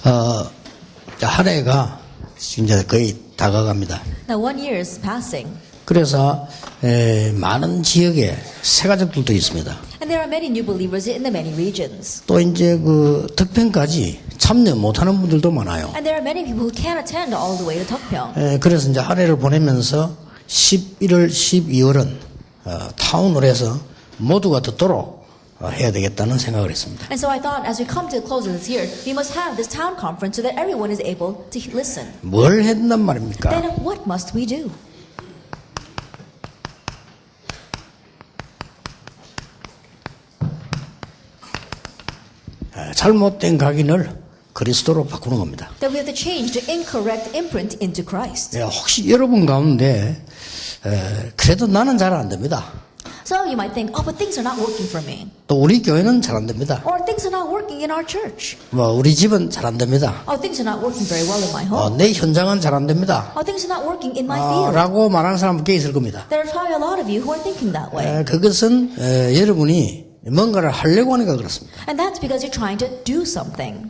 한 해가 이제 거의 다가갑니다. Now 1 year is passing. 그래서 많은 지역에 새가족들도 있습니다. And there are many new believers in the many regions. 또 이제 그 덕평까지 참여 못하는 분들도 많아요. And there are many people who can't attend all the way to Tokpyeong. 그래서 이제 한 해를 보내면서 11월, 12월은 타운홀에서 모두가 듣도록 해야 되겠다는 생각을 했습니다. And so I thought as we come to the close of this year, we must have this town conference so that everyone is able to listen. 뭘 해야 된단 말입니까? Then what must we do? 잘못된 각인을 그리스도로 바꾸는 겁니다. That we have to change the incorrect imprint into Christ. 혹시 여러분 가운데 그래도 나는 잘 안 됩니다. So you might think, oh, but things are not working for me. 또 우리 교회는 잘 안 됩니다. Or things are not working in our church. 우리 집은 잘 안 됩니다. Oh, things are not working very well in my home. 내 현장은 잘 안 됩니다. Oh, things are not working in my field. 라고 말하는 사람 꽤 있을 겁니다. There are probably a lot of you who are thinking that way. 그것은 여러분이 뭔가를 하려고 하니까 그렇습니다. And that's because you're trying to do something.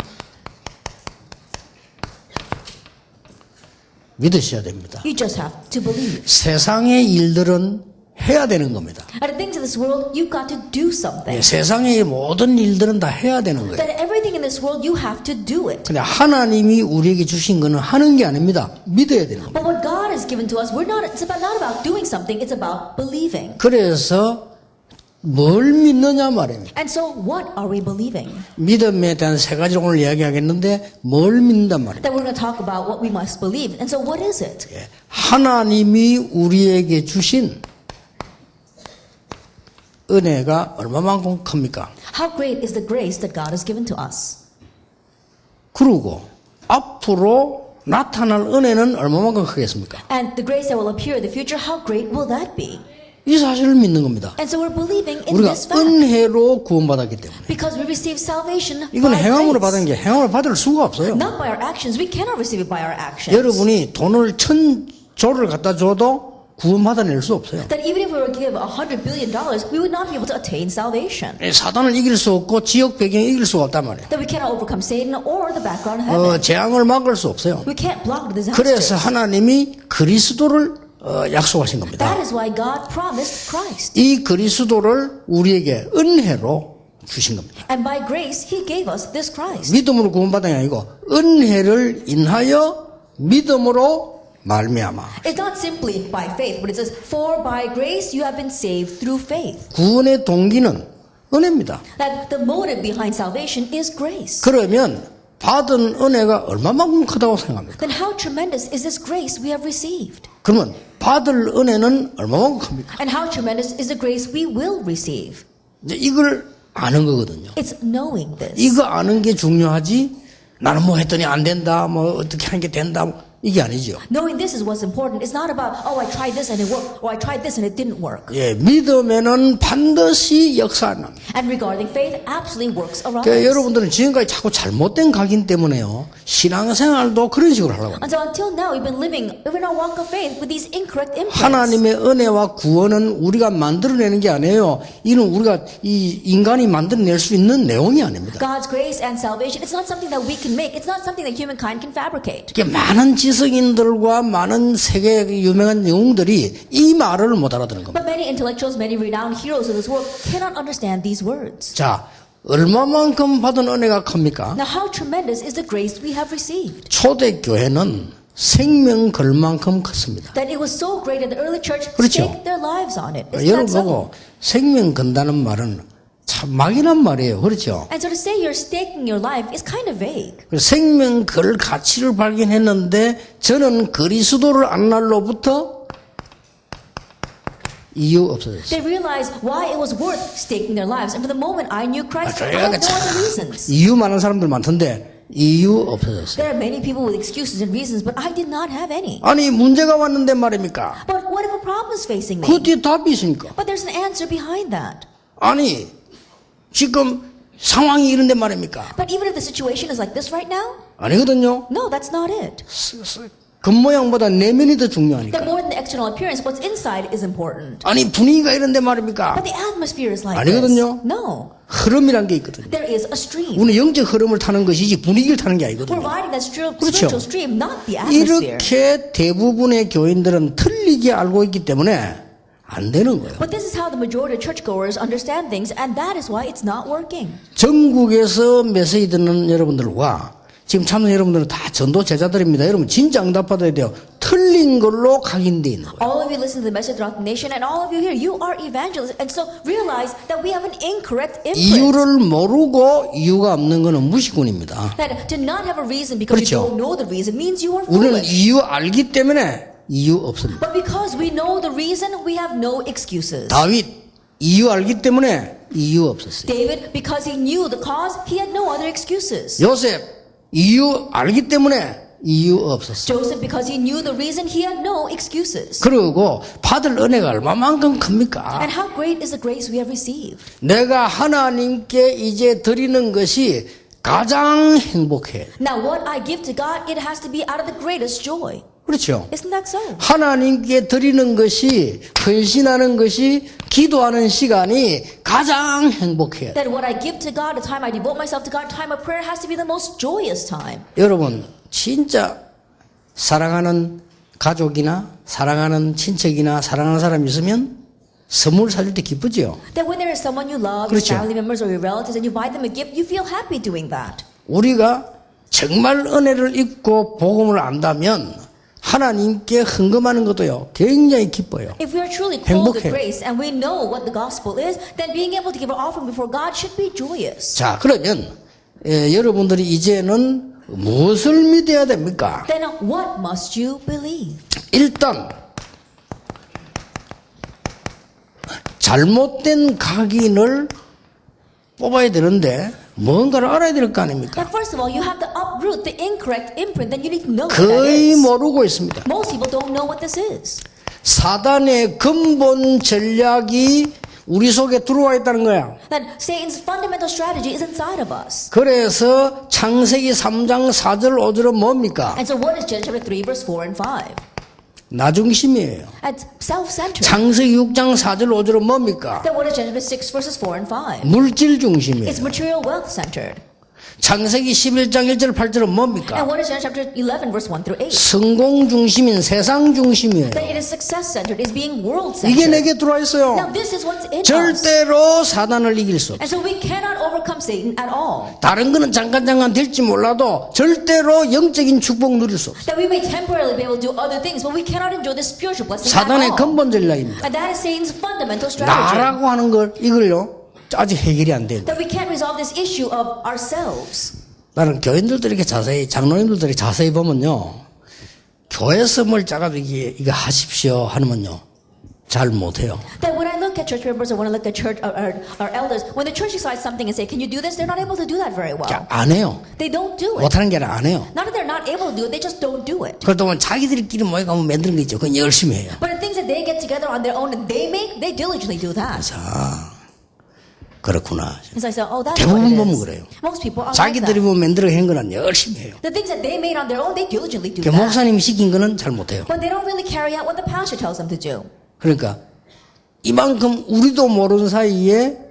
믿으셔야 됩니다. You just have to believe. 세상의 일들은 해야 되는 겁니다. And the things of this world, you've got to do something. 세상의 모든 일들은 다 해야 되는 거예요. That everything in this world, you have to do it. 근데 하나님이 우리에게 주신 거는 하는 게 아닙니다. 믿어야 되는 겁니다. But what God has given to us, it's not about doing something, it's about believing. 그래서 뭘 믿느냐 말입니다. And so what are we believing? 믿음에 대한 세 가지를 오늘 이야기하겠는데 뭘 믿는단 말입니다. That we're going to talk about what we must believe. And so what is it? 하나님이 우리에게 주신 은혜가 얼마만큼 큽니까? How great is the grace that God has given to us? 그리고 앞으로 나타날 은혜는 얼마만큼 크겠습니까? And the grace that will appear in the future, how great will that be? 이 사실을 믿는 겁니다. And so we're believing in 우리가 this fact. 은혜로 구원받았기 때문에. Because we receive salvation 이건 by 행함으로 grace. 받은 게 행함으로 받을 수가 없어요. Not by our actions. We cannot receive it by our actions. 여러분이 돈을 1000조를 갖다 줘도 구원받아낼 수 없어요. That even if we were to give $100 billion, we would not be able to attain salvation. 사단을 이길 수 없고 지역 배경을 이길 수가 없단 말이에요. That we cannot overcome Satan or the background of heaven. 재앙을 막을 수 없어요. We can't block the 그래서 disasters. 하나님이 그리스도를 약속하신 겁니다. That is why God promised Christ. 이 그리스도를 우리에게 은혜로 주신 겁니다. And by grace, He gave us this Christ. 믿음으로 구원받은 게 아니고 은혜를 인하여 믿음으로 말미암아. It's not simply by faith, but it says, for by grace you have been saved through faith. 구원의 동기는 은혜입니다. That the motive behind salvation is grace. 그러면 받은 은혜가 얼마만큼 크다고 생각합니까? Then how tremendous is this grace we have received? 그러면 받을 은혜는 얼마만큼 큽니까? And how tremendous is the grace we will receive? 이제 이걸 아는 거거든요. It's knowing this. 이거 아는 게 중요하지. 나는 뭐 했더니 안 된다. 뭐 어떻게 하는 게 된다. 이게 아니죠. Knowing this is what's important. It's not about, oh, I tried this and it worked, or I tried this and it didn't work. 믿음에는 반드시 역사합니다. And regarding faith, absolutely works around 그러니까 us. 여러분들은 지금까지 자꾸 잘못된 각인 때문에요. 신앙생활도 그런 식으로 하려고 합니다. Until now, we've been living in our walk of faith with these incorrect imprints. 하나님의 은혜와 구원은 우리가 만들어내는 게 아니에요. 이는 우리가 이 인간이 만들어낼 수 있는 내용이 아닙니다. God's grace and salvation, it's not something that we can make. It's not something that humankind can fabricate. 이게 많은 지성인들과 많은 세계 유명한 영웅들이 이 말을 못 알아듣는 겁니다. But many intellectuals, many renowned heroes of this world cannot understand these words. 자, 얼마만큼 받은 은혜가 큽니까? Now, how tremendous is the grace we have received? 초대교회는 생명 걸 만큼 컸습니다. That it was so great that the early church 그렇죠. staked their lives on it. Isn't 여러분 that so? 보고 생명 건다는 말은 참 막연한 말이에요. 그렇죠? And so to say you're staking your life is kind of vague. 생명 걸 가치를 발견했는데 저는 그리스도를 안 날로부터 이유 없어졌어요. They realized why it was worth staking their lives. And for the moment I knew Christ, I had no other reasons. 이유 많은 사람들 많던데 이유 없어졌어요. There are many people with excuses and reasons, but I did not have any. 아니 문제가 왔는데 말입니까? But what if a problem is facing me? 그 뒤에 답이 있으니까. But there's an answer behind that. 아니 지금 상황이 이런데 말입니까? But even if the situation is like this right now, 아니거든요. no, that's not it. 겉모양보다 내면이 더 중요하니까. That more than the external appearance. What's inside is important. 아니 분위기가 이런데 말입니까? But the atmosphere is like 아니거든요. this. No. 흐름이란 게 있거든요. There is a stream. 우리는 영적 흐름을 타는 것이지 분위기를 타는 게 We're 아니거든요. riding that 그렇죠. spiritual stream, not the atmosphere. 이렇게 대부분의 교인들은 틀리게 알고 있기 때문에 안 되는 거예요. But this is how the majority of churchgoers understand things, and that is why it's not working. 전국에서 메시지 듣는 여러분들과 지금 참석 여러분들은 다 전도 제자들입니다. 여러분 진짜 응답 받아야 돼요. 틀린 걸로 각인되어 있는 거예요. All of you listen to the message throughout the nation, and all of you here, you are evangelists, and so realize that we have an incorrect imprint. 이유를 모르고 이유가 없는 것은 무식군입니다. That to not have a reason because 그렇죠. you don't know the reason means you are 우리는 foolish. 이유 알기 때문에 이유 없습니다. But because we know the reason, we have no excuses. 다윗 이유 알기 때문에 이유 없었어요. David, because he knew the cause, he had no other excuses. 요셉 이유 알기 때문에 이유 없었어요. Joseph, because he knew the reason, he had no excuses. 그리고 받을 은혜가 얼마만큼 큽니까? And how great is the grace we have received? 내가 하나님께 이제 드리는 것이 가장 행복해. Now, what I give to God, it has to be out of the greatest joy. 그렇죠. Isn't that so? 하나님께 드리는 것이 헌신하는 것이 기도하는 시간이 가장 행복해요. That what I give to God, the time I devote myself to God, time of prayer has to be the most joyous time. 여러분 진짜 사랑하는 가족이나 사랑하는 친척이나 사랑하는 사람이 있으면 선물 사줄 때 기쁘죠. That when there is someone you love, 그렇죠. your family members or your relatives, and you buy them a gift, you feel happy doing that. 우리가 정말 은혜를 입고 복음을 안다면 하나님께 헌금하는 것도요 굉장히 기뻐요. If we are truly clothed with 행복해요. grace and we know what the gospel is, then being able to give our offering before God should be joyous. 자 그러면 여러분들이 이제는 무엇을 믿어야 됩니까? Then what must you believe? 일단 잘못된 각인을 뽑아야 되는데 뭔가를 알아야 될 거 아닙니까? That first of all, you have to uproot the incorrect imprint. Then you need to know what that 거의 is. 모르고 있습니다. Most people don't know what this is. 사단의 근본 전략이 우리 속에 들어와 있다는 거야. That Satan's fundamental strategy is inside of us. 그래서 창세기 3장 4절 5절은 뭡니까? And so what is Genesis chapter 3, verse 4 and 5? 나중심이에요. It's self-centered. 창세기 6장 4절 5절은 뭡니까? Then what is Genesis 6, verses 4 and 5? 물질 It's 중심이에요. material wealth-centered. 창세기 11장 1절 8절은 And 뭡니까? what is Genesis chapter 11, verse 1 through 8? 성공 중심인 세상 중심이에요. That it is success-centered, is being 이게 world-centered. 내게 들어와 있어요. Now this is what's in us. 절대로 사단을 이길 수 없어요. And so we cannot overcome Satan at all. 다른 거는 잠깐 될지 몰라도 절대로 영적인 축복 누릴 수 없어요. That we may temporarily be able to do other things, but we cannot enjoy the spiritual blessing at 사단의 all. 근본 전략입니다. And that is Satan's fundamental strategy. 나라고 하는 걸 이걸요 아직 해결이 안 돼요. That we can't resolve this issue of ourselves. 나는 교인들도 이렇게 자세히 장로님들도 이렇게 자세히 보면요 교회 선물 짜가지고 이거 하십시오 하면요 잘 못해요. That when I look at church members or when I look at church our elders, when the church decides something and say, "Can you do this?" they're not able to do that very well. 안 해요. They don't do it. 못하는 게 아니라 안 해요. Not that they're not able to do it, they just don't do it. 그렇다면 자기들끼리 모여가면 만드는 거 있죠. 그건 열심히 해요. But the things that they get together on their own and they make, they diligently do that. 자 그렇구나. And so I say, oh, that's 대부분 what it 보면 is. 그래요. Most people are like 자기들이 that. 뭐 만들어 한 거는 열심히 해요. The things that they made on their own, they diligently do 그 that. 목사님이 시킨 거는 잘 못해요. But they don't really carry out what the pastor tells them to do. 그러니까 이만큼 우리도 모르는 사이에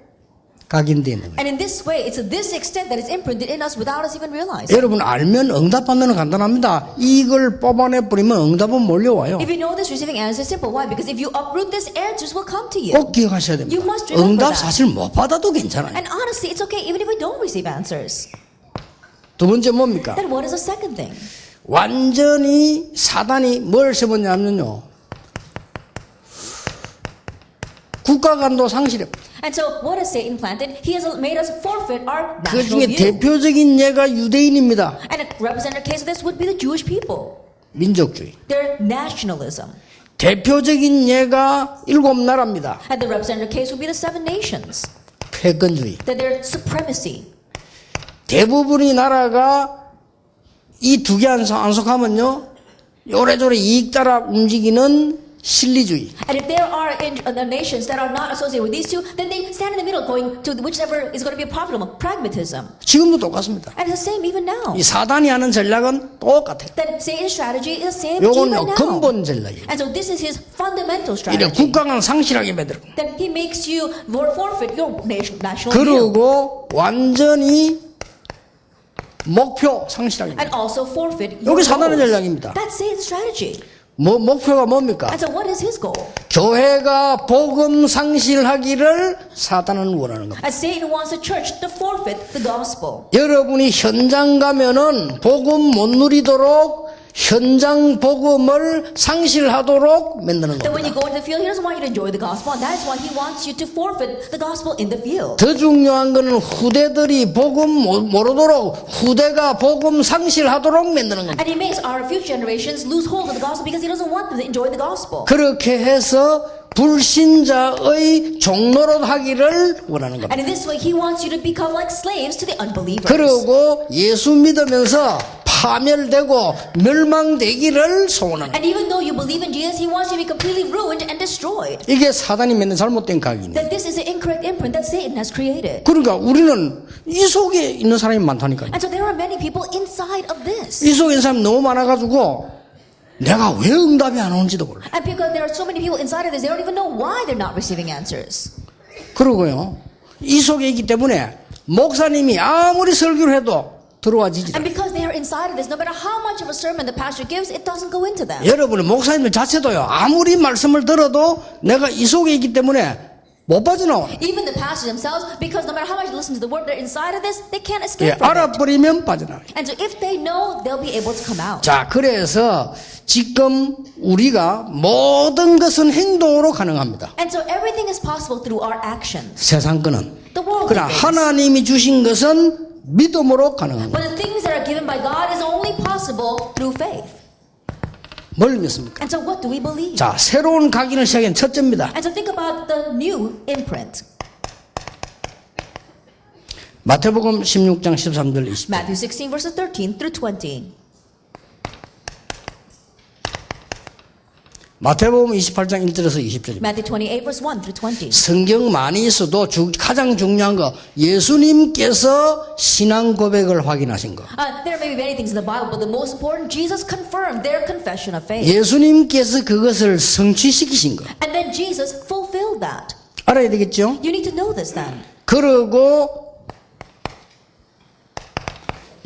각인되는 거예요. And in this way, it's to this extent that it's imprinted in us without us even realizing. 여러분 알면 응답받는 건 간단합니다. 이걸 뽑아내 버리면 응답은 몰려와요. If you know this, receiving answers is simple. Why? Because if you uproot this, answers will come to you. 꼭 기억하셔야 됩니다. You must remember 응답 that. 사실 못 받아도 괜찮아요. And honestly, it's okay even if we don't receive answers. 두 번째 뭡니까? Then what is the second thing? 완전히 사단이 뭘 세웠냐면요. 국가관도 상실해. And so what has Satan planted? He has made us forfeit our 그 national 중에 view. 대표적인 예가 유대인입니다. And a representative case of this would be the Jewish people. 민족주의. Their nationalism. 대표적인 예가 일곱 나라입니다. And the representative case would be the 7 nations. 패권주의. That their supremacy. 대부분의 나라가 이 두 개 안 속하면요. 요래저래 이익 따라 움직이는 실리주의. And if there are nations that are not associated with these two, then they stand in the middle going to whichever is going to be profitable, pragmatism. 지금도 똑같습니다. And it's the same even now. 이 사단이 하는 전략은 똑같아요. That Satan's strategy is the same even 요건 now. 근본 전략이에요. And so this is his fundamental 이래 strategy. 국가가 상실하게 만들고 That he makes you forfeit your national view. 그리고 완전히 목표 상실하게 And 만들고 also forfeit your 여기 사단의 goals. 전략입니다. That's Satan's strategy. 목표가 뭡니까? And so what is his goal? 교회가 복음 상실하기를 사단은 원하는 겁니다. And Satan wants the church to forfeit the gospel. 여러분이 현장 가면은 복음 못 누리도록 현장 복음을 상실하도록 만드는 That when you 겁니다. go into the field, he doesn't want you to enjoy the gospel. And that is why he wants you to forfeit the gospel in the field. 더 중요한 거는 후대들이 복음 모르도록 후대가 복음 상실하도록 만드는 겁니다. And he makes our future generations lose hold of the gospel because he doesn't want them to enjoy the gospel. 그렇게 해서 불신자의 종노릇 하기를 원하는 겁니다. And in this way, he wants you to become like slaves to the unbelievers. 그리고 예수 믿으면서 파멸되고 멸망되기를 소원하는 And even though you believe in Jesus, he wants you to be completely ruined and destroyed. 이게 사단이 맺는 잘못된 각이네. That this is the incorrect imprint that Satan has created. 그러니까 우리는 이 속에 있는 사람이 많다니까요. And so there are many people inside of this. 이 속에 있는 사람이 너무 많아가지고 내가 왜 응답이 안 오는지도 몰라. And because there are so many people inside of this, they don't even know why they're not receiving answers. 그러고요. 이 속에 있기 때문에 목사님이 아무리 설교를 해도 들어와지지 And 않아요. because they are inside of this, no matter how much of a sermon the pastor gives, it doesn't go into them. 여러분의 목사님들 자체도요. 아무리 말씀을 들어도 내가 이 속에 있기 때문에 못 빠져나와. Even the pastors themselves, because no matter how much they listen to the word, they're inside of this, they can't 예, escape from it. 알아버리면 빠져나와요. And so if they know, they'll be able to come out. 자, 그래서 지금 우리가 모든 것은 행동으로 가능합니다. And so everything is possible through our actions. 세상 거는. The world 그러나 things. 하나님이 주신 것은 믿음으로 가능합니다. But the things that are given by God is only possible through faith. 뭘 믿습니까? And so what do we believe? 자, 새로운 각인을 시작한 첫째입니다. And so think about the new imprint. 마태복음 16장 13절 20절. Matthew 16 verses 13 through 20. 마태복음 28장 1절에서 20절입니다. Matthew 28 verse 1 through 20. 성경 많이 있어도 가장 중요한 거 예수님께서 신앙 고백을 확인하신 거. There may be many things in the Bible, but the most important, Jesus confirmed their confession of faith. 예수님께서 그것을 성취시키신 거. And then Jesus fulfilled that. 알아야 되겠죠? You need to know this then. 그리고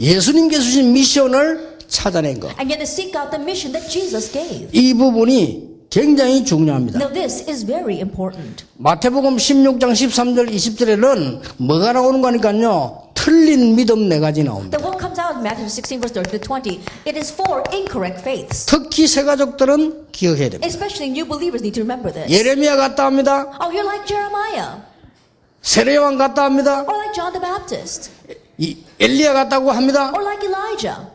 예수님께서 주신 미션을 찾아낸 거. And yet to seek out the mission that Jesus gave. 이 부분이 굉장히 중요합니다. Now this is very important. 마태복음 16장 13절 20절에는 뭐가 나오는 거니까요. 틀린 믿음 네 가지 나옵니다. That what comes out in Matthew 16 verse 30 to 20, it is for incorrect faiths. 특히 새가족들은 기억해야 됩니다. Especially new believers need to remember this. 예레미야 같다 합니다. Oh, you're like Jeremiah. 세례요한 같다 합니다. Or like John the Baptist. 엘리야 같다고 합니다. Or like Elijah.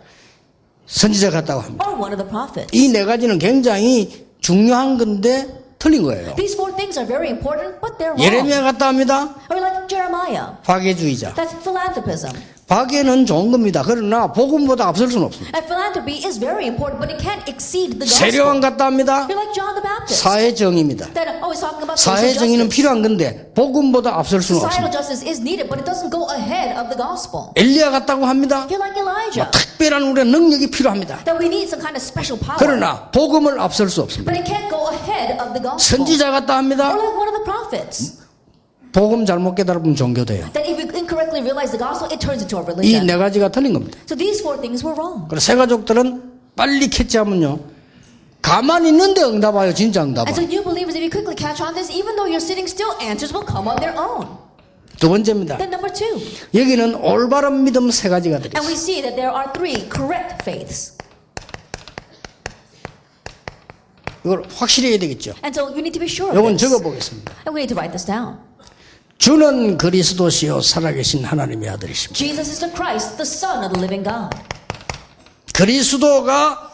선지자 같다고 합니다. Or one of the prophets. 이 네 가지는 굉장히 중요한 건데 틀린 거예요. These four things are very important, but they're wrong. 예레미야 같다 합니다. Or like Jeremiah. 박애주의자. That's philanthropism. 박애는 좋은 겁니다. 그러나 복음보다 앞설 수는 없습니다. And philanthropy is very important, but it can't exceed the 세례요한 gospel. 같다 합니다. You're like John the Baptist. 사회정의입니다. That always talking about social 사회정의는 justice. 필요한 건데 복음보다 앞설 수는 Societal 없습니다. justice is needed, but it doesn't go ahead of the gospel. 엘리야 같다고 합니다. You're like Elijah. 특별한 우리의 능력이 필요합니다. That we need some kind of special power. 그러나 복음을 앞설 수 없습니다. But it can't go ahead of the gospel. 선지자 같다 Or 합니다. like one of the prophets. 복음 잘못 깨달으면 종교돼요. That if we incorrectly realize the gospel, it turns into a 이 religion. 네 가지가 틀린 겁니다. So these four things were wrong. 그래서 새가족들은 빨리 캐치하면요. 가만히 있는데 응답 와요. 진짜 응답 And so 와요. new believers, if you quickly catch on this, even though you're sitting still, answers will come on their own. 두 번째입니다. Then number two, 여기는 올바른 믿음 세 가지가 and 들어있어요. we see that there are three correct faiths. 이걸 확실히 해야 되겠죠. And so you need to be sure of 이건 this. 적어보겠습니다. And we need to write this down. 주는 그리스도시요 살아계신 하나님의 아들이십니다. Jesus is the Christ, the Son of the living God. 그리스도가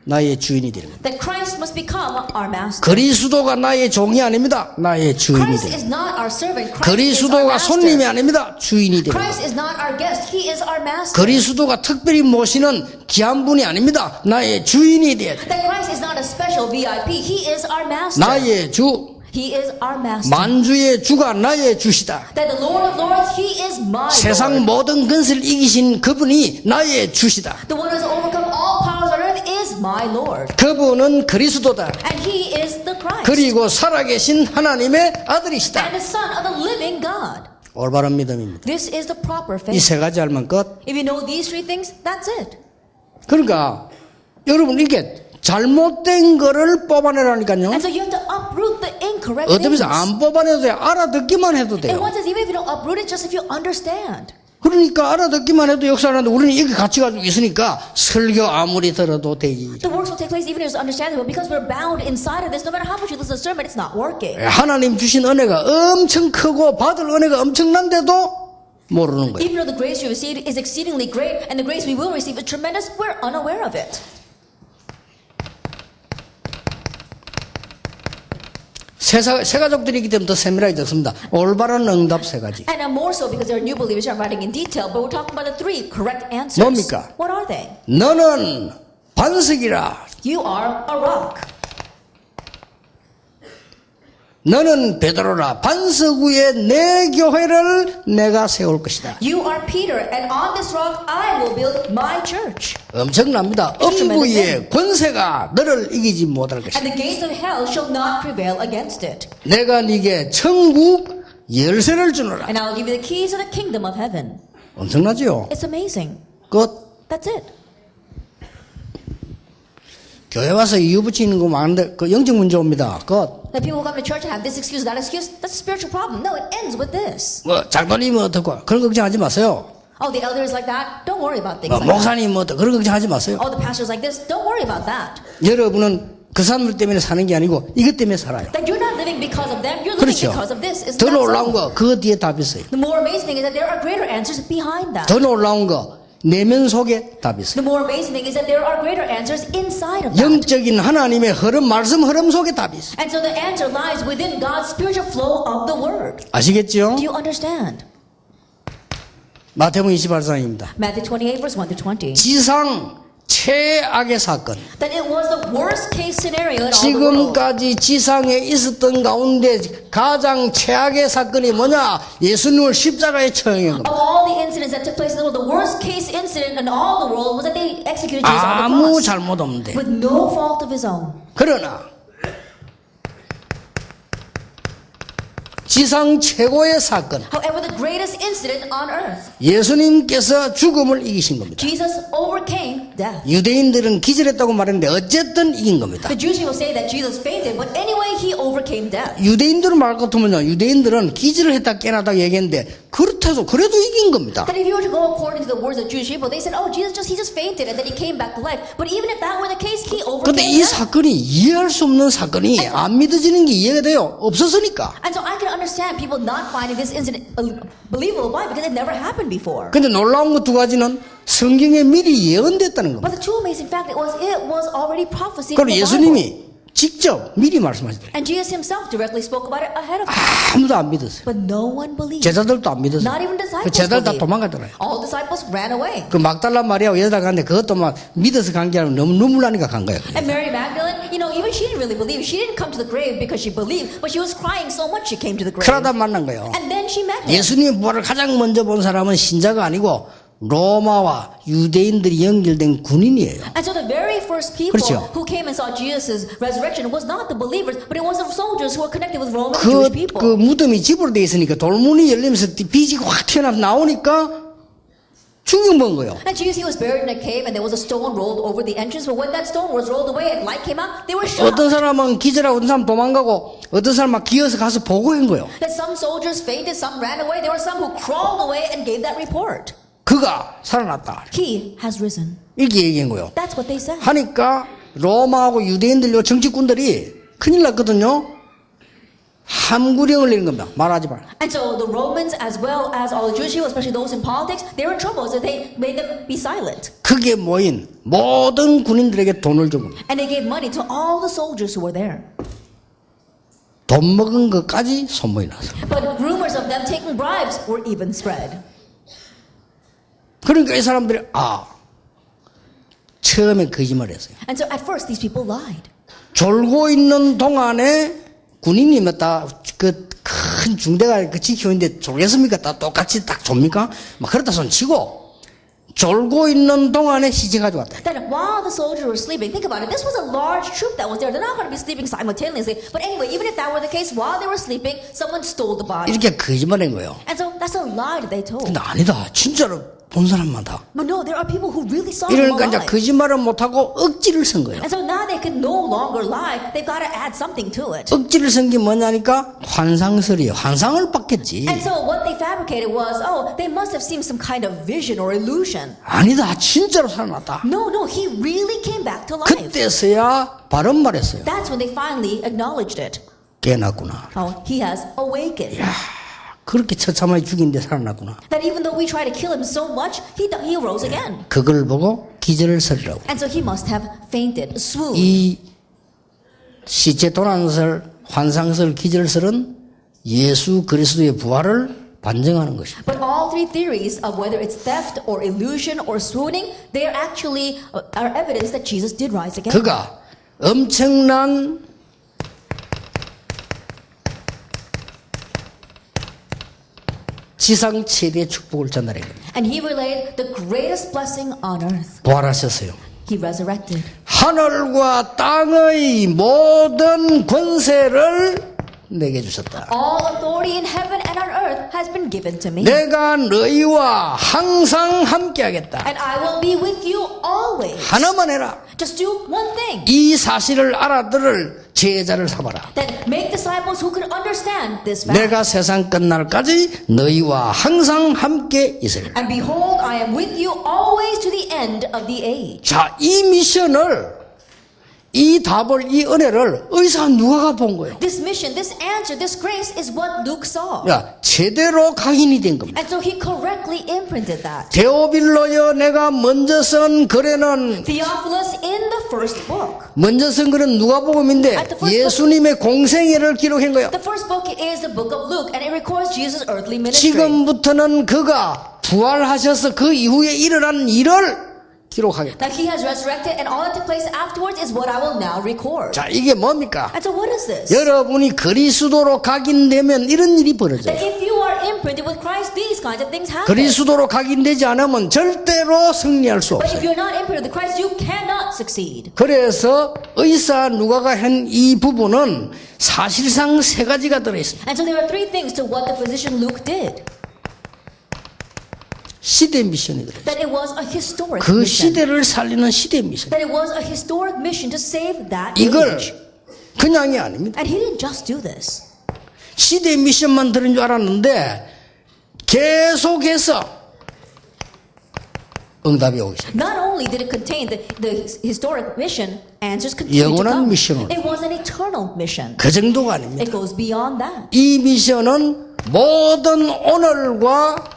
나의 주인이 되는 겁니다. That Christ must become our master. 그리스도가 나의 종이 아닙니다. 나의 주인이 Christ 되는 is 겁니다. not our servant. Christ is our 그리스도가 손님이 master. 아닙니다. 주인이 되는 겁니다. Christ is not our guest. He is our master. 그리스도가 특별히 모시는 귀한 분이 아닙니다. 나의 주인이 돼야 돼. That Christ is not a special VIP. He is our master. 나의 주, He is our master. 만주의 주가 나의 주시다. That the Lord of Lords, He is my 세상 Lord. 모든 것을 이기신 그분이 나의 주시다. The one who has overcome all powers on earth is my Lord. 그분은 그리스도다. And He is the Christ. 그리고 살아계신 하나님의 아들이시다. And the Son of the living God. 올바른 믿음입니다. This is the proper 이 faith. 세 가지 알면 끝. If you know these three things, that's it. 그러니까 여러분 이게 잘못된 거를 뽑아내라니까요. And so you have to uproot the incorrect 어떤 things. 면서 안 뽑아내도 돼요. 알아듣기만 해도 In 돼요. one sense, even if you don't uproot it, just if you understand. 그러니까 알아듣기만 해도 역사를 하는데 우리는 이렇게 같이 가지고 있으니까 설교 아무리 들어도 되지. The works will take place even if it's understandable. Because we're bound inside of this, no matter how much you listen to the sermon, it's not working. 하나님 주신 은혜가 엄청 크고 받을 은혜가 엄청난데도 모르는 거예요. Even though the grace you received is exceedingly great and the grace we will receive is tremendous, we're unaware of it. 세 가족들이기 때문에 더 세밀하게 적습니다. 올바른 응답 세 가지. And more so because they're new believers, I'm writing in detail, but we're talking about the three correct answers. 뭡니까? What are they? 너는 반석이라. You are a rock. 너는 베드로라. 반석 위에 내 교회를 내가 세울 것이다. You are Peter, and on this rock I will build my church. 엄청납니다. 음부의 권세가 너를 이기지 못할 것이다. And the gates of hell shall not prevail against it. 내가 네게 천국 열쇠를 주노라. And I will give you the keys of the kingdom of heaven. 엄청나지요? It's amazing. 끝. That's it. 교회 와서 이유 붙이는 거 많은데 그 영적 문제 옵니다. 끝. That people who come to church and have this excuse, that excuse, that's a spiritual problem. No, it ends with this. 뭐 장로님은 어떻고 그런 걱정하지 마세요. Oh, the elder is like that? Don't worry about things 뭐 like that. 목사님은 어떻고 그런 걱정하지 마세요. Oh, the pastor is like this? Don't worry about that. 여러분은 그 사람들 때문에 사는 게 아니고 이것 때문에 살아요. That you're not living because of them, you're living 그렇죠. because of this. Isn't 더 that 놀라운 so? 거 그 뒤에 답이 있어요. The more amazing thing is that there are greater answers behind that. 더 놀라운 거 내면 속에 답이 있어요. The more amazing thing is that there are greater answers inside of that. 영적인 하나님의 흐름 말씀 흐름 속에 답이 있어요. And so the answer lies within God's spiritual flow of the word. 아시겠죠? Do you understand? 마태복음 28장입니다. Matthew 28 verse 1 to 20. 지상 최악의 사건. That it was the worst case scenario in all the world. 지금까지 지상에 있었던 가운데 가장 최악의 사건이 뭐냐? 예수님을 십자가에 처형한 겁니다. Of all the incidents that took place in the world, the worst case incident in all the world was that they executed Jesus on the 아무 cross 잘못 없는데. with no fault of his own. 그러나 지상 최고의 사건. However, the greatest incident on earth, 예수님께서 죽음을 이기신 겁니다. Jesus overcame death. 유대인들은 기절했다고 말했는데 어쨌든 이긴 겁니다. The Jewish people say that Jesus fainted, but anyway, he overcame death. 유대인들은 말 같으면요. 유대인들은 기절을 했다 깨나다 얘기했는데 그렇다고 그래도 이긴 겁니다. That if you were to go according to the words of Jewish people, they said, "Oh, he just fainted, and then he came back to life." But even if that were the case, he 근데 overcame 이 death. 사건이 이해할 수 없는 사건이 안 믿어지는 게 이해가 돼요. 없었으니까. And so I can understand people not finding this incident believable. Why? Because it never happened before. 근데 놀라운 것 두 가지는 성경에 미리 예언됐다는 겁니다. But the true amazing fact it was already prophesied in 그리고 the Bible. 예수님이 직접 미리 말씀하시더래요. And Jesus himself directly spoke about it ahead of time. 아무도 안 믿었어요. But no one believed. 제자들도 안 믿었어요. Not even 그 disciples 제자들 다 believed. 도망가더라고요. All disciples ran away. 그 막달라 마리아가 여자 갔는데 그것도 막 믿어서 간 게 아니라 너무 눈물 나니까 간 거예요. And Mary Magdalene, even she didn't really believe. She didn't come to the grave because she believed, but she was crying so much she came to the grave. 그러다 만난 거예요. And then she met him. 예수님의 부활을 가장 먼저 본 사람은 신자가 아니고 로마와 유대인들이 연결된 군인이에요. And so the very first people 그렇죠. who came and saw Jesus' resurrection was not the believers, but it was the soldiers who were connected with Roman Jewish people. 그 무덤이 집으로 돼 있으니까 돌문이 열리면서 빛이 확 튀어나와서 나오니까 충격먹은 거예요. And Jesus, he was buried in a cave, and there was a stone rolled over the entrance. But when that stone was rolled away and light came out, they were shocked. 어떤 사람은 기절하고 어떤 사람 도망가고 어떤 사람 막 기어서 가서 보고한 거예요. That some soldiers fainted, some ran away. There were some who crawled away and gave that report. 그가 살아났다. He has risen. 이렇게 얘기한 거예요. That's what they said. 하니까 로마하고 유대인들, 정치꾼들이 큰일 났거든요. 함구령을 내린 겁니다. 말하지 마라. And so the Romans, as well as all the Jewish people, especially those in politics, they were in trouble, so they made them be silent. 거기에 모인 모든 군인들에게 돈을 준 겁니다. And they gave money to all the soldiers who were there. 돈 먹은 것까지 소문이 나서. But rumors of them taking bribes were even spread. 그러니까 이 사람들이 처음에 거짓말했어요. And so at first, these people lied. 졸고 있는 동안에 군인이 그 큰 중대가 지키고 있는데 졸겠습니까? 다 똑같이 딱 좁니까? 막 그렇다 손 치고 졸고 있는 동안에 시체 가져왔다. That while the soldiers were sleeping, think about it, this was a large troop that was there. They're not going to be sleeping simultaneously. But anyway, even if that were the case, while they were sleeping, someone stole the body. 이렇게 거짓말한 거예요. And so that's a lie that they told. 근데 아니다. 진짜로 본 사람만 다. But no, there are people who really saw him 이러니까 이제 alive. 거짓말을 못하고 억지를 쓴 거예요. And so now they can no longer lie. They've got to add something to it. 억지를 쓴 게 뭐냐니까 환상설이에요. 환상을 봤겠지. And so what they fabricated was, they must have seen some kind of vision or illusion. 아니다. 진짜로 살아났다. No, he really came back to life. 그때서야 바른 말했어요. That's when they finally acknowledged it. 깨났구나. He has awakened. 그렇게 처참하게 죽인데 살아났구나. That even though we try to kill him so much, he rose again. 그걸 보고 기절설이라고. And so he must have fainted, swooned. 이 시체 도난설, 환상설, 기절설은 예수 그리스도의 부활을 반증하는 것입니다. But all three theories of whether it's theft or illusion or swooning, they are actually are evidence that Jesus did rise again. 그가 엄청난 지상 최대의 축복을 전달해요. And he relayed the greatest blessing on earth. 부활하셨어요. He resurrected. 하늘과 땅의 모든 권세를 내게 주셨다. All authority in heaven and on earth has been given to me. 내가 너희와 항상 함께하겠다. And I will be with you always. 하나만 해라. Just do one thing. 이 사실을 알아들을 제자를 삼아라. Then make disciples who can understand this fact. 내가 세상 끝날까지 너희와 항상 함께 있으리라. And behold, I am with you always to the end of the age. 자, 이 미션을, 이 답을, 이 은혜를 의사 누가가 본 거예요. This mission, this answer, this grace is what Luke saw. 야, 제대로 각인이 된 겁니다. And so he correctly imprinted that. 데오빌로여 내가 먼저 쓴 글에는 Theophilus in the first book. 먼저 쓴 글은 누가복음인데 예수님의 공생애를 기록한 거예요. The first book is the book of Luke, and it records Jesus' earthly ministry. 지금부터는 그가 부활하셔서 그 이후에 일어난 일을 기록하겠다. That he has resurrected, and all that took place afterwards is what I will now record. 자, 이게 뭡니까? And so what is this? 여러분이 그리스도로 각인되면 이런 일이 벌어져요. That if you are imprinted with Christ, these kinds of things happen. 그리스도로 각인되지 않으면 절대로 승리할 수 But if 없어요. you're not imprinted with Christ, you cannot succeed. 그래서 의사 누가가 한 이 부분은 사실상 세 가지가 들어있습니다. And so there are three things to what the physician Luke did. 시대 미션이 들어있어요. That it was a historic 그 mission. 시대를 살리는 시대 미션. That it was a historic mission to save that 이걸 age. 그냥이 아닙니다. And he didn't just do this. 시대 미션만 들은 줄 알았는데 계속해서 응답이 오기 시작해요. Not only did it contain the historic mission, answers continued to 영원한 come. 미션으로. It was an eternal mission. 그 정도가 아닙니다. It goes beyond that. 이 미션은 모든 오늘과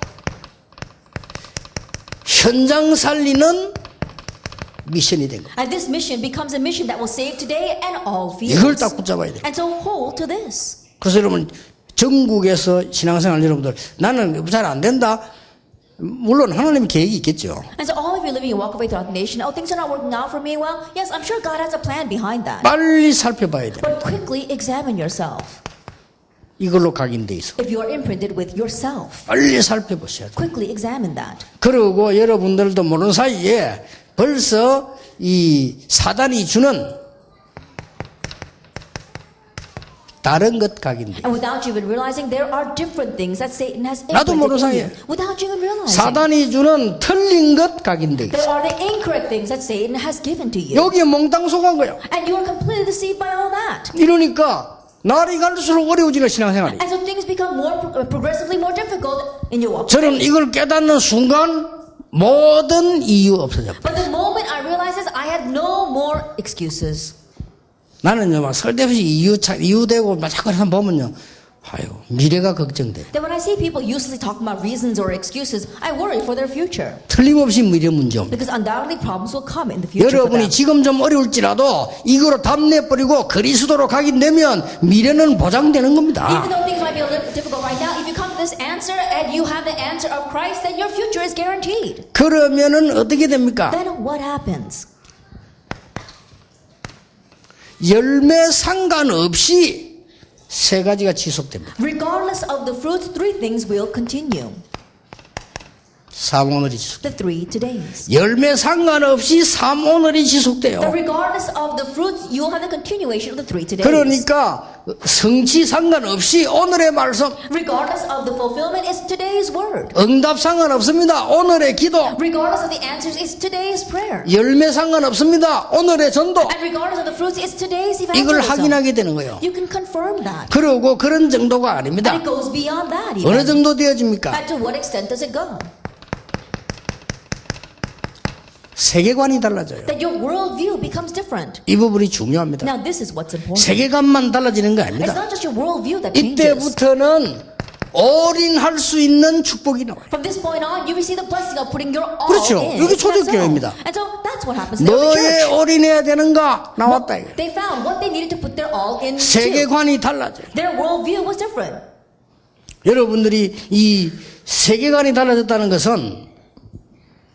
현장 살리는 미션이 된 겁니다. And this mission becomes a mission that will save today and all 이걸 fields. 딱 붙잡아야 돼요. And so hold to this. 그래서 여러분 전국에서 신앙생활 여러분들 나는 잘 안 된다. 물론 하나님의 계획이 있겠죠. And so all of you living a walk of faith throughout the nation, things are not working out for me. Well, yes, I'm sure God has a plan behind that. 빨리 살펴봐야 돼요. But quickly examine yourself. 이걸로 각인돼 있어. If you are imprinted with yourself, 빨리 살펴보셔야 돼요. quickly examine that. 그리고 여러분들도 모르는 사이에 벌써 이 사단이 주는 다른 것 각인돼. And without you even realizing, there are different things that Satan has 나도 모르는 imprinted in 사이에. you. Without you even realizing. 사단이 주는 틀린 것 각인돼 There 있어. are the incorrect things that Satan has given to you. 여기에 몽땅 속은 거예요. And you are completely deceived by all that. 이러니까 날이 갈수록 어려워지는 신앙생활이. And so things become progressively more difficult in your walk. 저는 이걸 깨닫는 순간 모든 이유 없어져. But the moment I realized this, I had no more excuses. 나는요, 막 쓸데없이 이유되고 막 자꾸 사람 보면요, 아유, 미래가 걱정돼. Then when I see people uselessly talking about reasons or excuses, I worry for their future. 틀림없이 미래 문제 옵니다. Because undoubtedly problems will come in the future for 여러분이 them. 지금 좀 어려울지라도 이거로 답내버리고 그리스도로 가게 되면 미래는 보장되는 겁니다. Even though things might be a little difficult right now, if you come to this answer and you have the answer of Christ, then your future is guaranteed. 그러면은 어떻게 됩니까? Then what happens? 열매 상관없이 세 가지가 지속됩니다. Regardless of the fruits, three things will continue. 삼오늘이 지속. The 3 todays. 열매 상관없이 삼오늘이 지속돼요. But regardless of the fruits, you will have the continuation of the 3 todays. 그러니까 성취 상관없이 오늘의 말씀, Regardless of the fulfillment, it's today's word. 응답 상관없습니다. 오늘의 기도, Regardless of the answers, it's today's prayer. 열매 상관없습니다. 오늘의 전도. And regardless of the fruits, it's today's 이걸 evangelism. 확인하게 되는 거예요. You can confirm that. 그러고 그런 정도가 And 아닙니다. it goes beyond that 어느 even. 정도 되어집니까? And to what extent does it go? 세계관이 달라져요. That your worldview becomes different. 이 부분이 중요합니다. Now this is what's important. 세계관만 달라지는 거 It's 아닙니다. not just your worldview that changes. 이때부터는 올인할 수 있는 축복이 나와요. From this point on, you receive the blessing of putting your all 그렇죠. in. 여기 It's that 초대교회입니다. so. And so that's what happens in every 뭐에 church. 올인해야 되는가 나왔다 이거. They found what they needed to put their all in. 세계관이 달라져요. Their worldview was different. 여러분들이 이 세계관이 달라졌다는 것은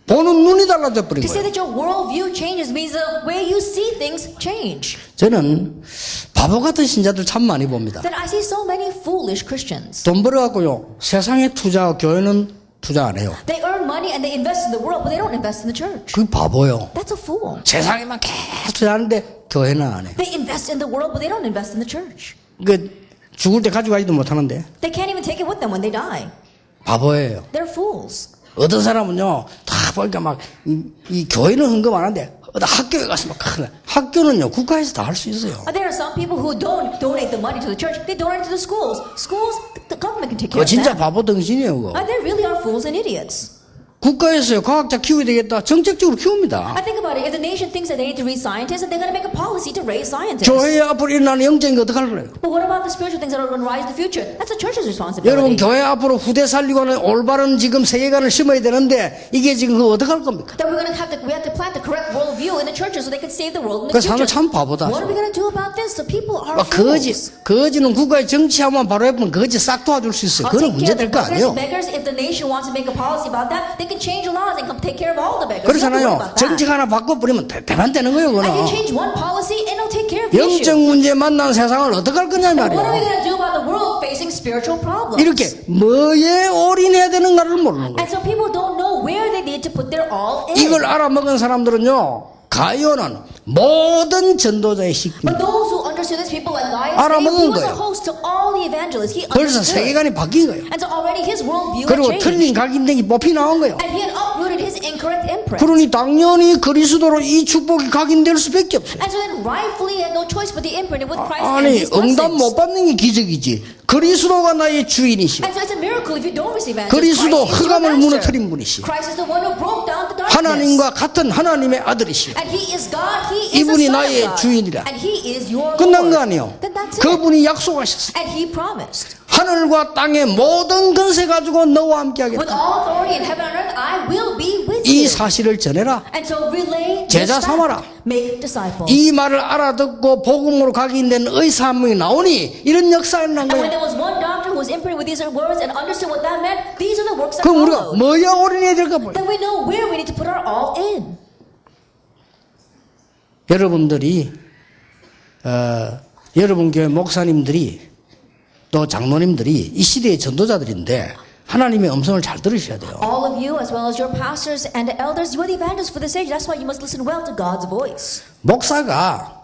보는 눈이 달라져 버린 To say 거예요. that your worldview changes means the way you see things change. 저는 바보 같은 신자들 참 많이 봅니다. Then I see so many foolish Christians. 돈 벌어갖고요, 세상에 투자, 교회는 투자 안 해요. They earn money and they invest in the world, but they don't invest in the church. 그 바보요. That's a fool. 세상에만 계속 투자하는데 교회는 안 해. They invest in the world, but they don't invest in the church. 그 죽을 때 가져가지도 못하는데 They can't even take it with them when they die. 바보예요. They're fools. 어떤 사람은요, 다 보니까 막, 이 교회는 헌금 안 하는데, 학교에 가서 막, 학교는요, 국가에서 다 할 수 있어요. There are some people who don't donate the money to the church. They donate to the schools. Schools, the government can take care 그거 of 진짜 that. 바보 덩신이에요, 그거. They really are fools and idiots. 국가에서요, 과학자 키워야 되겠다. 정책적으로 키웁니다. I think about it. If the nation thinks that they need to raise scientists, then they're going to make a policy to raise scientists. 교회 앞으로 일어나는 영적인 거 어떡할 거예요? But what about the spiritual things that are going to rise in the future? That's the church's 여러분, responsibility. 교회 앞으로 후대 살리고는 올바른 지금 세계관을 심어야 되는데, 이게 지금 그거 어떡할 겁니까? That we have to plant the correct worldview in the churches so they can save the world in 그 the 사람들 future. 참 바보다. What are we going to do about this? The people are 막 fools. 거지는 국가의 정치하면 바로 해보면 거지 싹 도와줄 수 있어요. I'll 그건 take care of the 문제될 거 아니에요. beggars. If the nation wants to make a policy about that, they can change the laws and come take care of all the beggars. You don't have to worry 그렇잖아요. about that. 정책 하나 바꿔버리면 대만 되는 거예요, And you 그거는. change one policy and it'll take care of the 영적 issue. 문제 만난 세상을 어떡할 거냐 What are we 말이에요. going to do about the world facing spiritual problems? 이렇게 뭐에 올인해야 되는가를 모르는 거예요. And so people don't know where they need to put their all in. 이걸 알아먹은 사람들은요, 가요는 모든 전도자의 식입니다. But those who understood this, people like Gaius, 알아먹은 he was a 거예요. host to all the evangelists. He 벌써 understood. 세계관이 바뀐 거예요. And so already his worldview had 그리고 changed. 틀린 각인되기 뽑히 나온 거예요. And he had uprooted his incorrect imprint. 그러니 당연히 그리스도로 이 축복이 각인될 수밖에 없어요. And so then rightfully he had no choice but to imprint it with Christ and 아니, his 응답 못 blessings. 받는 게 기적이지. 그리스도가 나의 주인이시오. And so it's a miracle if you don't receive answers. 그리스도 Christ is your 흑암을 master. 무너뜨린 분이시오. Christ is the one who broke down the darkness. 하나님과 같은 하나님의 아들이시오. And he is God, he is the 이분이 Son 나의 of God. 주인이라. And he is your 끝난 Lord. 거 아니에요. Then that's it. 그분이 약속하셨어요. And he promised. 하늘과 땅의 모든 권세 가지고 너와 함께 With 하겠다. all authority in heaven and earth, I will be with 이 you. 사실을 전해라. And so relay 제자 this 삼아라. fact. Make disciples. 이 말을 알아듣고 복음으로 각인된 의사 한 명이 나오니 이런 역사가 일어난 And when 거예요. there was one doctor who was imprinted with these words and understood what that meant, these are the works that 그럼 우리가 followed. 뭐야 올인해야 될까 봐요. Then we know where we need to put our all in. 여러분들이 여러분 교회 목사님들이 또 장로님들이 이 시대의 전도자들인데 하나님의 음성을 잘 들으셔야 돼요. All of you, as well as your pastors and elders, you are the evangelists for this age. That's why you must listen well to God's voice. 목사가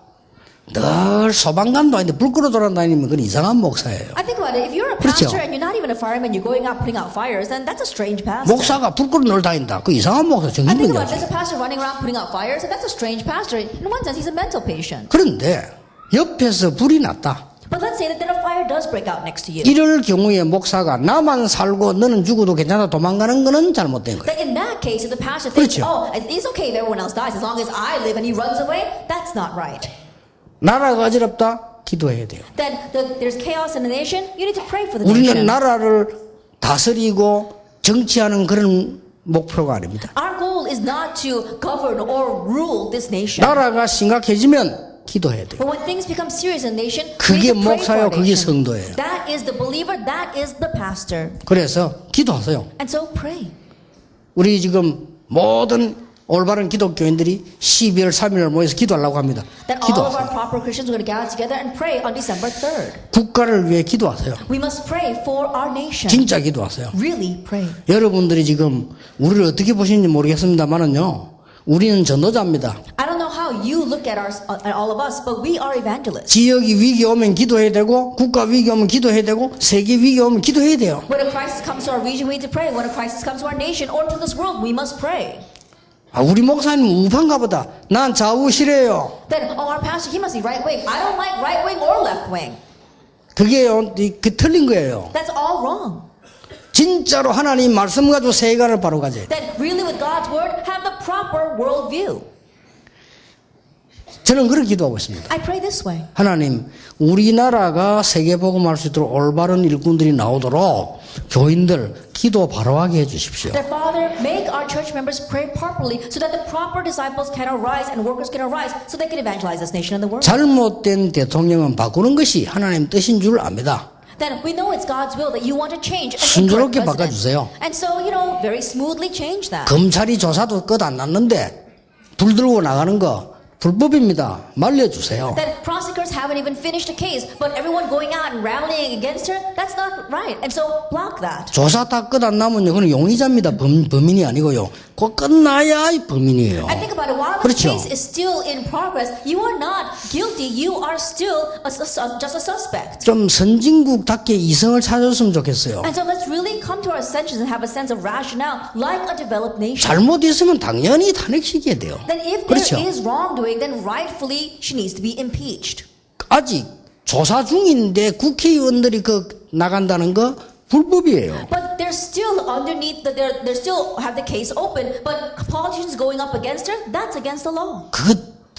늘 소방관도 아닌데 불 끄러 돌아다니면 그건 이상한 목사예요. I think about it. If you're a 그렇죠. pastor and you're not even a fireman, you're going out putting out fires, then that's a strange pastor. 목사가 불 끄러 늘 다닌다. 그 이상한 목사 I think about 정신병자죠. it. There's a pastor running around putting out fires, and that's a strange pastor. In one sense, he's a mental patient. 그런데 옆에서 불이 났다. But let's say that then a fire does break out next to you. 이럴 경우에 목사가 나만 살고 너는 죽어도 괜찮아 도망가는 거는 잘못된 거예요. That in that case, if the pastor thinks, 그렇죠. oh, it's okay if everyone else dies as long as I live, and he runs away, that's not right. 나라가 어지럽다? 기도해야 돼요. That there's chaos in the nation, you need to pray for the 우리는 nation. 나라를 다스리고 정치하는 그런 목표가 아닙니다. Our goal is not to govern or rule this nation. 나라가 심각해지면 기도해야 돼요. But when things become serious in the nation, we 그게 need to pray for 목사요, our 그게 nation. 성도예요. That is the believer, that is the pastor. 그래서 기도하세요. And so pray. 우리 지금 모든 올바른 기독교인들이 12월 3일을 모여서 기도하려고 합니다. That all of our 기도하세요. proper Christians are going to gather together and pray on December 3rd. 국가를 위해 기도하세요. We must pray for our nation. 진짜 기도하세요. Really pray. 여러분들이 지금 우리를 어떻게 보시는지 모르겠습니다만은요. 우리는 전도자입니다. I don't know how you look at all of us, but we are evangelists. 지역이 위기 오면 기도해야 되고 국가 위기 오면 기도해야 되고 세계 위기 오면 기도해야 돼요. When a crisis comes to our region, we need to pray. When a crisis comes to our nation or to this world, we must pray. 우리 목사님 우파인가 보다. 난 좌우 싫어요. Then, our pastor, he must be right wing. I don't like right wing or left wing. 그게 틀린 거예요. That's all wrong. 진짜로 하나님 말씀 가지고 세계관을 바로 가져야 돼요. That really with God's word, have the proper world view. 저는 그렇게 기도하고 있습니다. I pray this way. 하나님, 우리나라가 세계복음할 수 있도록 올바른 일꾼들이 나오도록 교인들 기도 바로하게 해주십시오. That Father, make our church members pray properly so that the proper disciples can arise and workers can arise so they can evangelize this nation and the world. 잘못된 대통령은 바꾸는 것이 하나님 뜻인 줄 압니다. Then we know it's God's will that you want to change an 순조롭게 incorrect 바꿔주세요. president. And so, very smoothly change that. 검찰이 조사도 끝 안 났는데 불 들고 나가는 거 불법입니다. 말려주세요. That prosecutors haven't even finished the case, but everyone going out and rallying against her, that's not right. And so block that. 조사 다 끝 안 나면요, 그건 용의자입니다. 범인이 아니고요. 그 끝나야 범인이에요. And think about it, while the 그렇죠. case is still in progress, you are not guilty, you are still just a suspect. 좀 선진국답게 이성을 찾았으면 좋겠어요. And so let's really come to our senses and have a sense of rationale like a developed nation. 잘못했으면 당연히 탄핵시켜야 돼요. Then if 그렇죠. there is wrongdoing, then rightfully she needs to be impeached. 아직 조사 중인데 국회의원들이 나간다는 거 불법이에요. But they're still underneath, they still have the case open, but politicians going up against her, that's against the law. 그거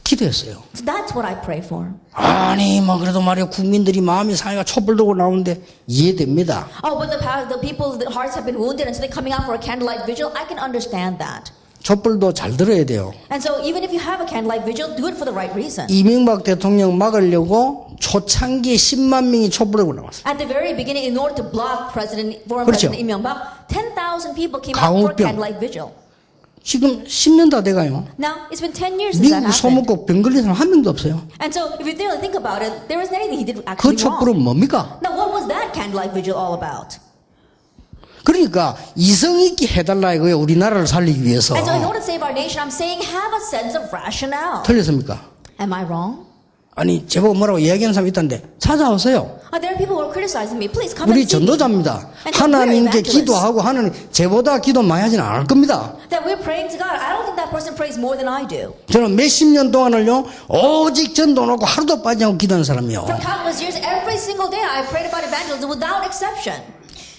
기도했어요. So that's what I pray for. 아니 그래도 말이야 국민들이 마음이 상해가 촛불 들고 나오는데 이해됩니다. Oh, but the people's hearts have been wounded and so they're coming out for a candlelight vigil. I can understand that. 촛불도 잘 들어야 돼요. And so even if you have a candlelight vigil, do it for the right reason. 이명박 대통령 막으려고 초창기에 10만 명이 촛불 들고 나왔어요. At the very beginning, in order to block former 그렇죠. President Lee Myung-bak, 10,000 people came out for a 강우병. candlelight vigil. 지금 10년 다 돼가요. Now, it's been 10 years since that 미국 happened. 소문꼭 병 걸린 사람 한 명도 없어요. And so if you really think about it, there isn't anything he did 그 actually 촛불은 wrong. 뭡니까? Now, what was that candlelight vigil all about? 그러니까 이성 있게 해달라 이거예요. 우리나라를 살리기 위해서. And so in order to save our nation, I'm saying have a sense of rationale. 틀렸습니까? Am I wrong? 아니 제보고 뭐라고 이야기하는 사람이 있던데 찾아오세요. There are people who are criticizing me. Please come 우리 and see me. 전도자입니다. And so we're 하나님께 evangelists. 기도하고 하나님 제보다 기도 많이 하지는 않을 겁니다. That we're praying to God. I don't think that person prays more than I do. 저는 몇십 년 동안을요 오직 전도 놓고 하루도 빠지지 않고 기도하는 사람이요. For countless years, every single day, I prayed about evangelism without exception.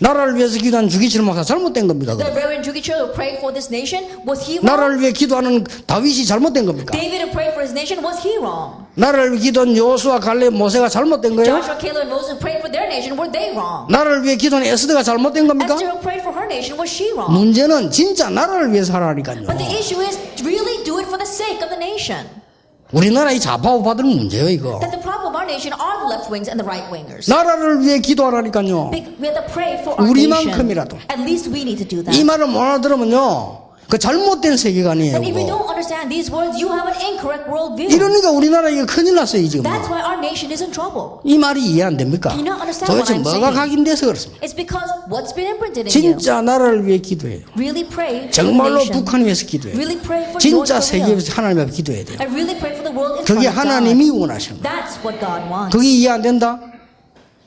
나라를 위해서 기도하는 주기철 목사 잘못된 겁니다. The Reverend Jugi Cho who prayed for this nation, was he wrong? 나라를 위해 기도하는 다윗이 잘못된 겁니까? David who prayed for his nation, was he wrong? 나라를 위해 기도한 여호수아 갈렙 모세가 잘못된 거예요? Joshua, Caleb, and Moses who prayed for their nation, were they wrong? 나라를 위해 기도한 에스더가 잘못된 겁니까? Esther who prayed for her nation, was she wrong? 문제는 진짜 나라를 위해서 하라니까요. But the issue is, really do it for the sake of the nation. 우리나라 이 좌파우파들은 문제예요 이거. That the problem of our nation are the left wings and the right wingers. 나라를 위해 기도하라니까요. We have to pray for our 우리만큼이라도. nation. At least we need to do that. 이 말을 못 알아들으면요 그 잘못된 세계관이에요. And if you 그거. don't understand these words, you have an incorrect worldview. 이러니까 우리나라 이거 큰일 났어요 지금. That's why our nation is in trouble. 이 말이 이해 안 됩니까? Do you not understand 도대체 what I'm 뭐가 saying? 각인돼서 그렇습니까? It's because what's been imprinted in you. 진짜 나라를 위해 기도해요. Really pray for the 정말로 nation. 북한 위해서 기도해요. Really pray for 진짜 North 세계 Korea. 위해서 하나님 앞에 기도해야 돼요. And really pray for the world in 그게 front of 하나님이 God. 원하시는 거예요. That's what God wants. 그게 이해 안 된다?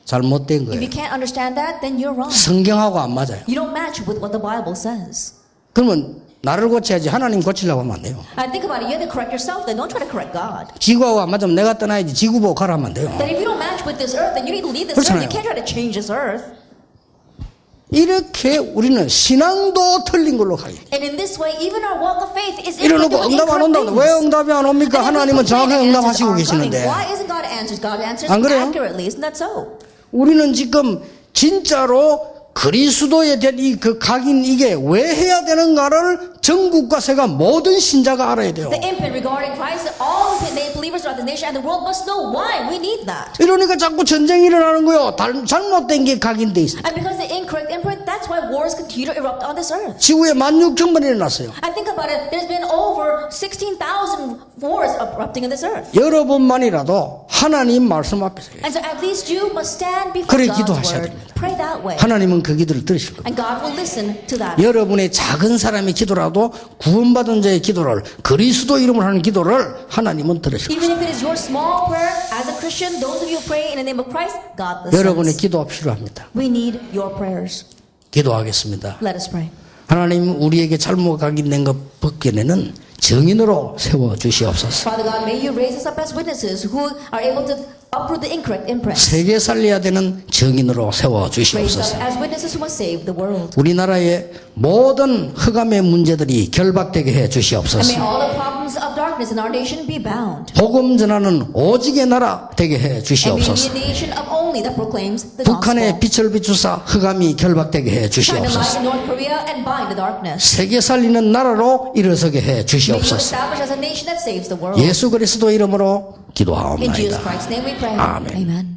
잘못된 If 거예요. you can't understand that, then you're wrong. 성경하고 안 맞아요. You don't match with what the Bible says. 그러면 나를 고쳐야지 하나님 고치려고 하면 안 돼요. And think about it. You have to correct yourself, then don't try to correct God. 지구하고 안 맞으면 내가 떠나야지 지구 보고 가라 하면 안 돼요. That if you don't match with this earth, then you need to leave this earth. 그렇잖아요. You can't try to change this earth. 이렇게 우리는 신앙도 틀린 걸로 가요. And in this way, even our walk of faith is 이래놓고 infected with 응답 안 incorrect 온다고. 왜 things. 응답이 안 옵니까? And if we 하나님은 complain 정확하게 and answers 응답하시고 aren't coming, 계시는데. why isn't God answers? God answers 안 그래요? accurately. Isn't that so? 우리는 지금 진짜로 그리스도에 대한 이 그 각인 이게 왜 해야 되는가를 전국과 세가 모든 신자가 알아야 돼요. The imprint regarding Christ, all the believers throughout the nation and the world must know why we need that. 이러니까 자꾸 전쟁이 일어나는 거요. 잘못된 게 각인돼 있어요. And because the incorrect imprint, that's why wars continue to erupt on this earth. 지구에 16,000번이 일어났어요. And think about it, there's been over 16,000 wars erupting in this earth. 여러분만이라도 하나님 말씀 앞에서 And so at least you must stand before 그래 God's 기도하셔야 word. 됩니다. Pray that way. 하나님은 그 기도를 들으실 겁니다. And God will listen to that. 여러분의 작은 사람의 기도라도 구원받은 자의 기도를 그리스도 이름으로 하는 기도를 하나님은 들으실 겁니다. Even if it is your small prayer, as a Christian, those of you who pray in the name of Christ, God 여러분의 listens. 기도가 필요합니다. We need your prayers. 기도하겠습니다. Let us pray. 하나님 우리에게 잘못 각인된 것 벗겨내는 증인으로 세워 주시옵소서. Father God, may you raise us up as witnesses who are able to uproot the incorrect imprint. 세계 살려야 되는 증인으로 세워 Raise us 주시옵소서. up as witnesses who must save the world. 우리나라의 모든 흑암의 문제들이 결박되게 해 And may 주시옵소서. all the problems of darkness in our nation be bound. 복음 전하는 오직의 나라 되게 해 And may we 주시옵소서. be a nation of only that proclaims the 북한의 gospel. 빛을 비추사 흑암이 결박되게 해 Shine the light 주시옵소서. in North Korea and bind the darkness. 세계 살리는 나라로 일어서게 해 May you 주시옵소서. establish as a nation that saves the world. 예수 그리스도 이름으로 In Jesus 기도하옵나이다. Christ's name we pray. 아멘. Amen.